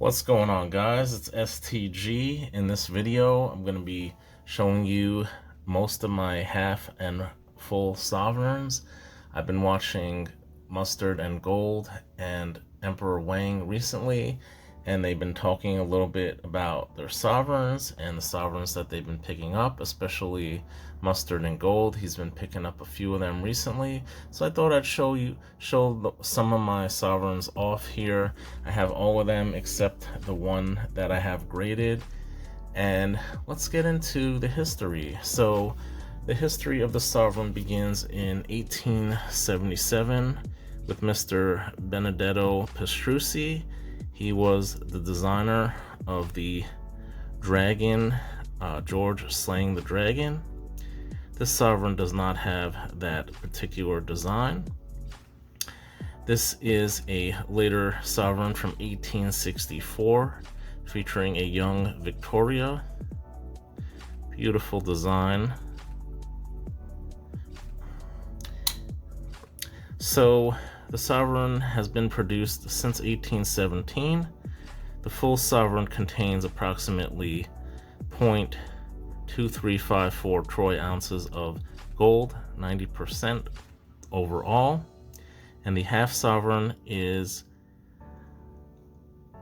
What's going on, guys? It's STG. In this video, I'm going to be showing you most of my half and full sovereigns. I've been watching Mustard and Gold and Emperor Wang recently, and they've been talking a little bit about their sovereigns and the sovereigns that they've been picking up, especially Mustard and Gold. He's been picking up a few of them recently, so I thought I'd show some of my sovereigns off here. I have all of them except the one that I have graded, and let's get into the history. So the history of the sovereign begins in 1877 with Mr. Benedetto Pastrucci. He was the designer of the dragon, George Slaying the Dragon. This sovereign does not have that particular design. This is a later sovereign from 1864 featuring a young Victoria. Beautiful design. So the sovereign has been produced since 1817. The full sovereign contains approximately 0.2354 troy ounces of gold, 90% overall, and the half sovereign is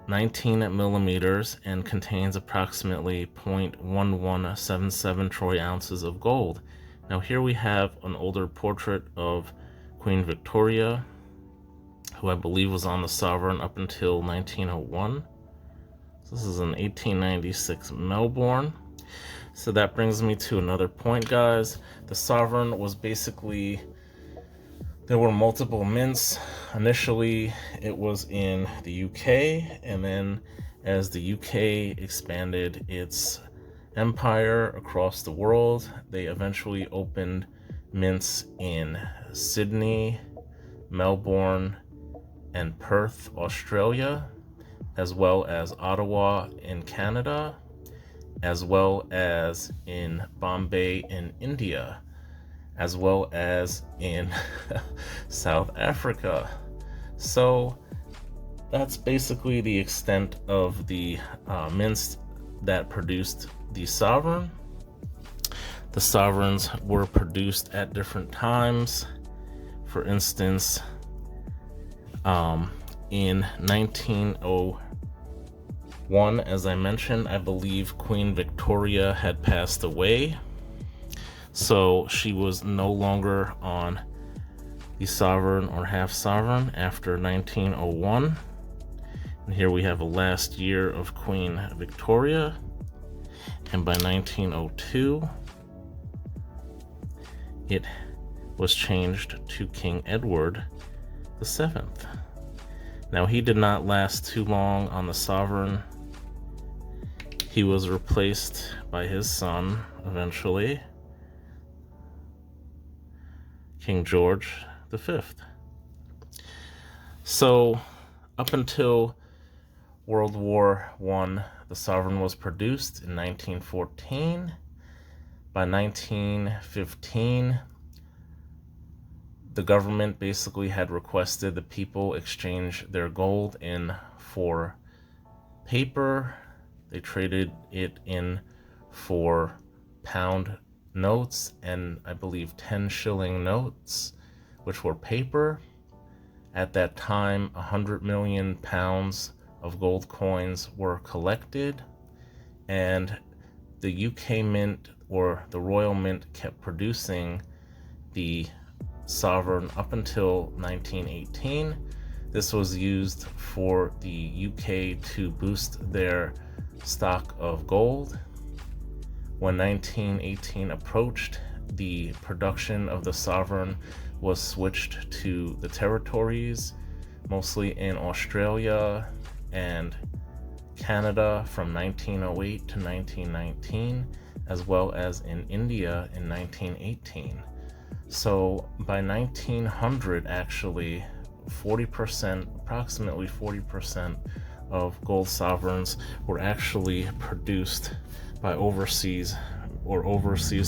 19 millimeters and contains approximately 0.1177 troy ounces of gold. Now here we have an older portrait of Queen Victoria, who I believe was on the sovereign up until 1901. So this is an 1896 Melbourne. So that brings me to another point, guys. The sovereign was basically, there were multiple mints. Initially, it was in the UK, and then as the UK expanded its empire across the world, they eventually opened mints in Sydney, Melbourne, and Perth, Australia, as well as Ottawa in Canada, as well as in Bombay in India, as well as in South Africa. So that's basically the extent of the mints that produced the sovereign. The sovereigns were produced at different times. For instance, in 1901, as I mentioned, I believe Queen Victoria had passed away, so she was no longer on the sovereign or half sovereign after 1901. And here we have a last year of Queen Victoria, and by 1902 it was changed to King Edward VII. Now he did not last too long on the sovereign. He was replaced by his son eventually, King George V. So up until World War I, the sovereign was produced in 1914. By 1915, the government basically had requested the people exchange their gold in for paper. They traded it in for pound notes and I believe 10 shilling notes, which were paper. At that time, 100 million pounds of gold coins were collected, and the UK Mint, or the Royal Mint, kept producing the sovereign up until 1918. This was used for the UK to boost their stock of gold. When 1918 approached, the production of the sovereign was switched to the territories, mostly in Australia and Canada from 1908 to 1919, as well as in India in 1918. So by 1900, actually, approximately 40% of gold sovereigns were actually produced by overseas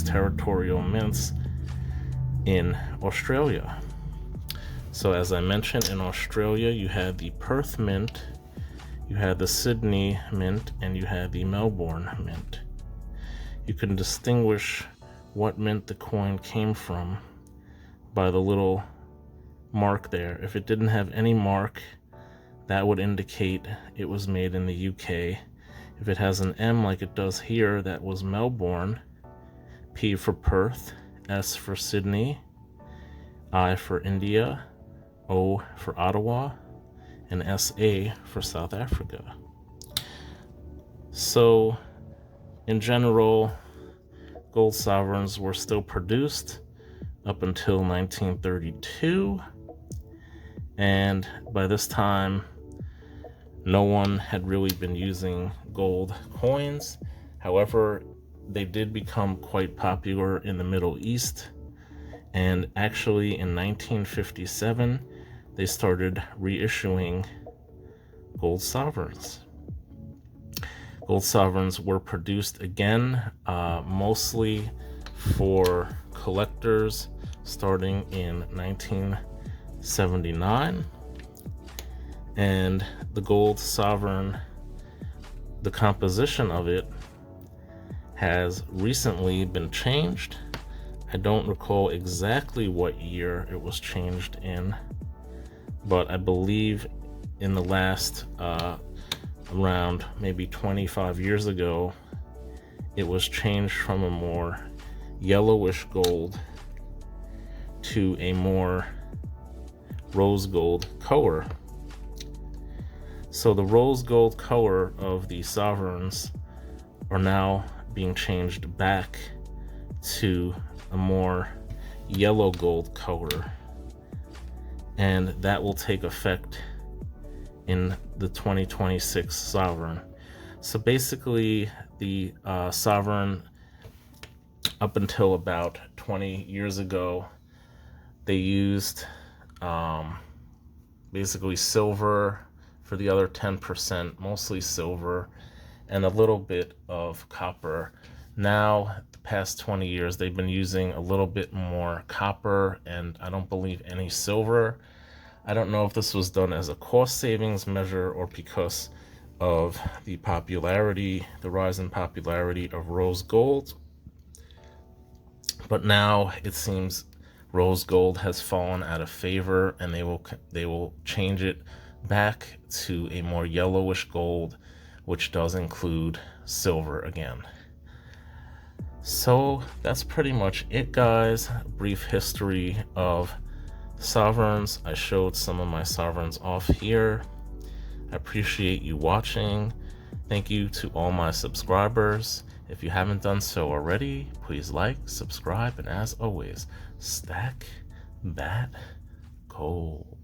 territorial mints in Australia. So as I mentioned, in Australia you had the Perth Mint, you had the Sydney mint, and you had the Melbourne mint. You can distinguish what mint the coin came from by the little mark there. If it didn't have any mark, that would indicate it was made in the UK. If it has an M like it does here, that was Melbourne. P for Perth, S for Sydney, I for India, O for Ottawa, and SA for South Africa. So, in general, gold sovereigns were still produced up until 1932, and by this time, no one had really been using gold coins. However, they did become quite popular in the Middle East, and actually in 1957 they started reissuing gold sovereigns. Gold sovereigns were produced again, mostly for collectors, starting in 1979, and the gold sovereign, the composition of it has recently been changed. I don't recall exactly what year it was changed in, but I believe in the last around maybe 25 years ago, it was changed from a more yellowish gold to a more rose gold color. So the rose gold color of the sovereigns are now being changed back to a more yellow gold color, and that will take effect in the 2026 sovereign. So basically, the sovereign, up until about 20 years ago, they used basically silver for the other 10%, mostly silver, and a little bit of copper. Now, the past 20 years, they've been using a little bit more copper, and I don't believe any silver. I don't know if this was done as a cost savings measure or because of the popularity, the rise in popularity of rose gold. But now it seems rose gold has fallen out of favor, and they will change it back to a more yellowish gold, which does include silver again. So that's pretty much it, guys. A brief history of sovereigns. I showed some of my sovereigns off here. I appreciate you watching. Thank you to all my subscribers. If you haven't done so already, please like, subscribe, and as always, stack that gold.